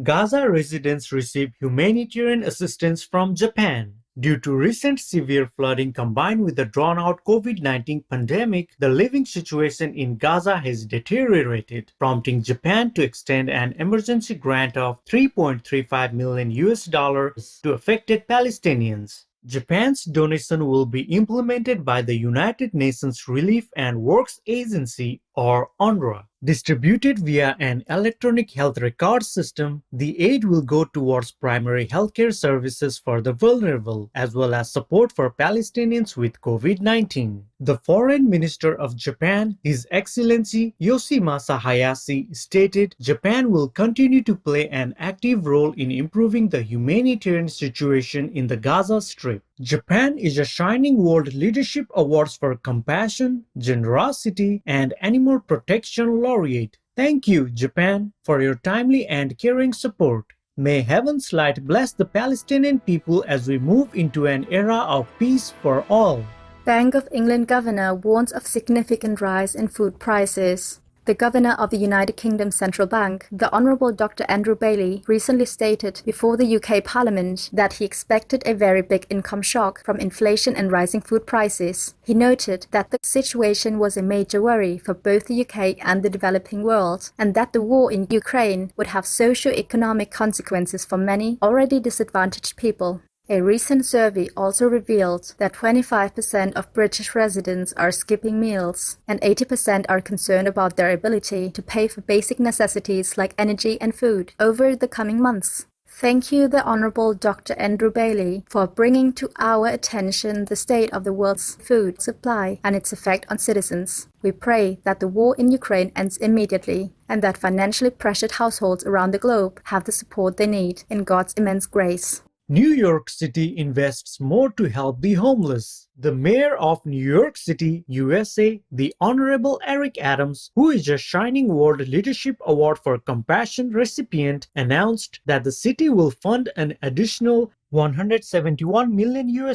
Gaza residents receive humanitarian assistance from Japan. Due to recent severe flooding combined with the drawn-out COVID-19 pandemic, the living situation in Gaza has deteriorated, prompting Japan to extend an emergency grant of $3.35 million to affected Palestinians. Japan's donation will be implemented by the United Nations Relief and Works Agency, or UNRWA. Distributed via an electronic health record system, the aid will go towards primary healthcare services for the vulnerable, as well as support for Palestinians with COVID-19. The Foreign Minister of Japan, His Excellency Yoshimasa Hayashi, stated Japan will continue to play an active role in improving the humanitarian situation in the Gaza Strip. Japan is a Shining World Leadership Awards for Compassion, Generosity, and Animal Protection Laureate. Thank you, Japan, for your timely and caring support. May Heaven's light bless the Palestinian people as we move into an era of peace for all. Bank of England governor warns of significant rise in food prices. The governor of the United Kingdom Central Bank, the Honourable Dr. Andrew Bailey, recently stated before the UK Parliament that he expected a very big income shock from inflation and rising food prices. He noted that the situation was a major worry for both the UK and the developing world, and that the war in Ukraine would have socio-economic consequences for many already disadvantaged people. A recent survey also revealed that 25% of British residents are skipping meals, and 80% are concerned about their ability to pay for basic necessities like energy and food over the coming months. Thank you, the Honourable Dr. Andrew Bailey, for bringing to our attention the state of the world's food supply and its effect on citizens. We pray that the war in Ukraine ends immediately, and that financially pressured households around the globe have the support they need in God's immense grace. New York City invests more to help the homeless. The mayor of New York City, USA, the Honorable Eric Adams, who is a Shining World Leadership Award for Compassion recipient, announced that the city will fund an additional $171 million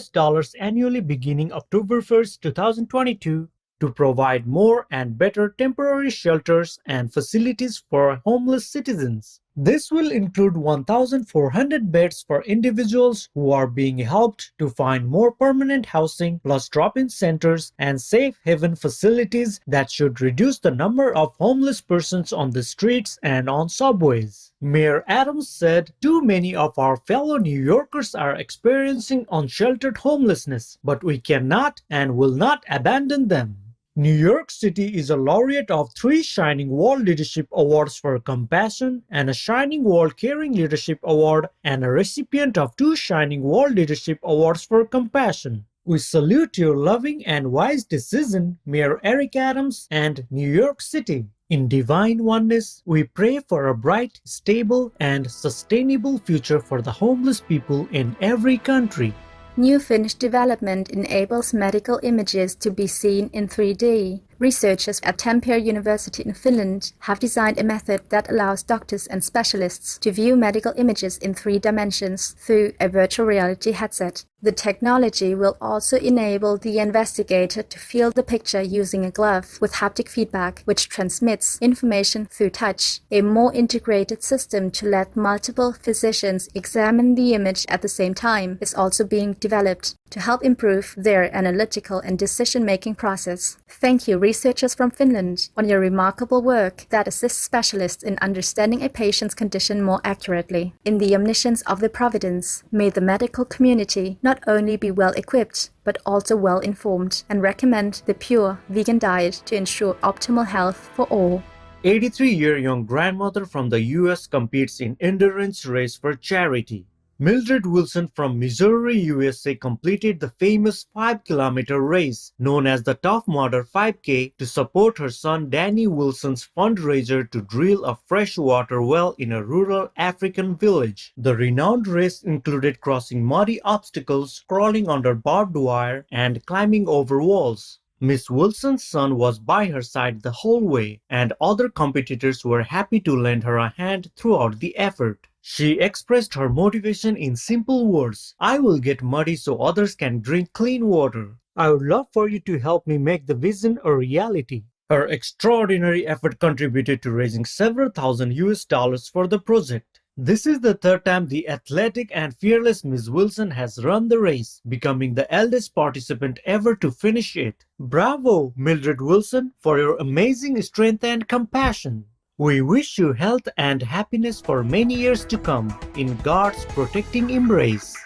annually beginning October 1st, 2022, to provide more and better temporary shelters and facilities for homeless citizens. This will include 1,400 beds for individuals who are being helped to find more permanent housing, plus drop-in centers and safe haven facilities that should reduce the number of homeless persons on the streets and on subways. Mayor Adams said, "Too many of our fellow New Yorkers are experiencing unsheltered homelessness, but we cannot and will not abandon them." New York City is a laureate of 3 Shining World Leadership Awards for Compassion and a Shining World Caring Leadership Award, and a recipient of 2 Shining World Leadership Awards for Compassion. We salute your loving and wise decision, Mayor Eric Adams and New York City. In divine oneness, we pray for a bright, stable, and sustainable future for the homeless people in every country. New Finnish development enables medical images to be seen in 3D. Researchers at Tampere University in Finland have designed a method that allows doctors and specialists to view medical images in 3 dimensions through a virtual reality headset. The technology will also enable the investigator to feel the picture using a glove with haptic feedback, which transmits information through touch. A more integrated system to let multiple physicians examine the image at the same time is also being developed to help improve their analytical and decision-making process. Thank you, researchers from Finland, on your remarkable work that assists specialists in understanding a patient's condition more accurately. In the omniscience of the Providence, may the medical community not only be well-equipped, but also well-informed, and recommend the pure vegan diet to ensure optimal health for all. 83-year young grandmother from the US competes in endurance race for charity. Mildred Wilson from Missouri, USA completed the famous 5-kilometer race known as the Tough Mudder 5K to support her son Danny Wilson's fundraiser to drill a freshwater well in a rural African village. The renowned race included crossing muddy obstacles, crawling under barbed wire, and climbing over walls. Miss Wilson's son was by her side the whole way, and other competitors were happy to lend her a hand throughout the effort. She expressed her motivation in simple words: "I will get muddy so others can drink clean water. I would love for you to help me make the vision a reality." Her extraordinary effort contributed to raising several thousand US dollars for the project. This is the third time the athletic and fearless Ms. Wilson has run the race, becoming the eldest participant ever to finish it. Bravo, Mildred Wilson, for your amazing strength and compassion. We wish you health and happiness for many years to come, in God's protecting embrace.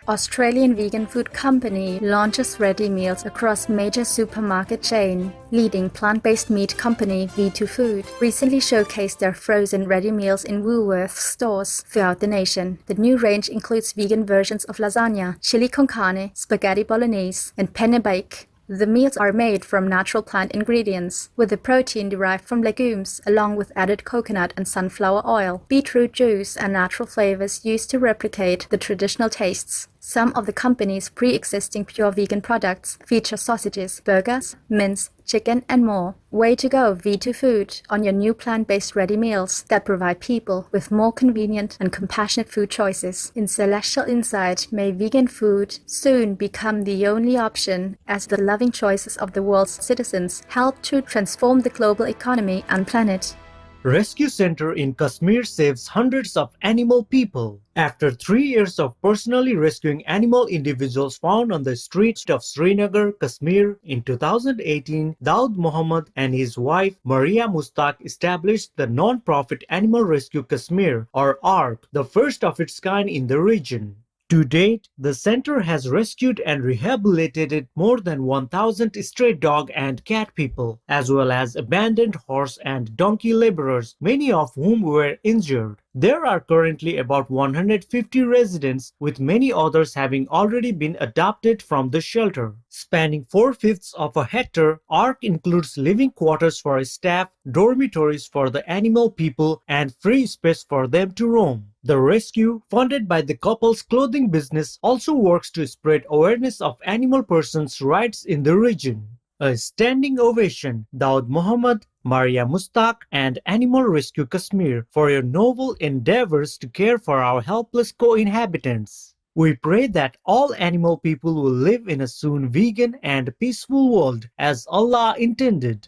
Australian vegan food company launches ready meals across major supermarket chain. Leading plant-based meat company V2 Food recently showcased their frozen ready meals in Woolworths stores throughout the nation. The new range includes vegan versions of lasagna, chili con carne, spaghetti bolognese, and penne bake. The meals are made from natural plant ingredients, with the protein derived from legumes, along with added coconut and sunflower oil, beetroot juice, and natural flavors used to replicate the traditional tastes. Some of the company's pre-existing pure vegan products feature sausages, burgers, mince, chicken, and more. Way to go, V2 Food, on your new plant-based ready meals that provide people with more convenient and compassionate food choices. In Celestial Insight, may vegan food soon become the only option as the loving choices of the world's citizens help to transform the global economy and planet. Rescue Center in Kashmir saves hundreds of animal people. After 3 years of personally rescuing animal individuals found on the streets of Srinagar, Kashmir, in 2018, Daud Muhammad and his wife Maria Mustaq established the non-profit Animal Rescue Kashmir, or ARC, the first of its kind in the region. To date, the center has rescued and rehabilitated more than 1,000 stray dog and cat people, as well as abandoned horse and donkey laborers, many of whom were injured. There are currently about 150 residents, with many others having already been adopted from the shelter. Spanning 4/5 of a hectare, ARC includes living quarters for staff, dormitories for the animal people, and free space for them to roam. The rescue, funded by the couple's clothing business, also works to spread awareness of animal persons' rights in the region. A standing ovation, Daud Muhammad, Maria Mustaq, and Animal Rescue Kashmir, for your noble endeavors to care for our helpless co-inhabitants. We pray that all animal people will live in a soon vegan and peaceful world as Allah intended.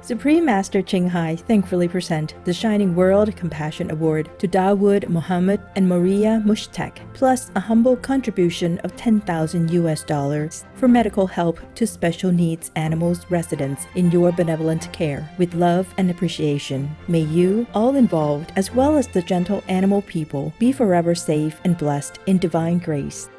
Supreme Master Ching Hai thankfully present the Shining World Compassion Award to Dawood Muhammad and Maria Mushtaq, plus a humble contribution of $10,000 for medical help to special needs animals residents in your benevolent care. With love and appreciation, may you, all involved, as well as the gentle animal people, be forever safe and blessed in divine grace.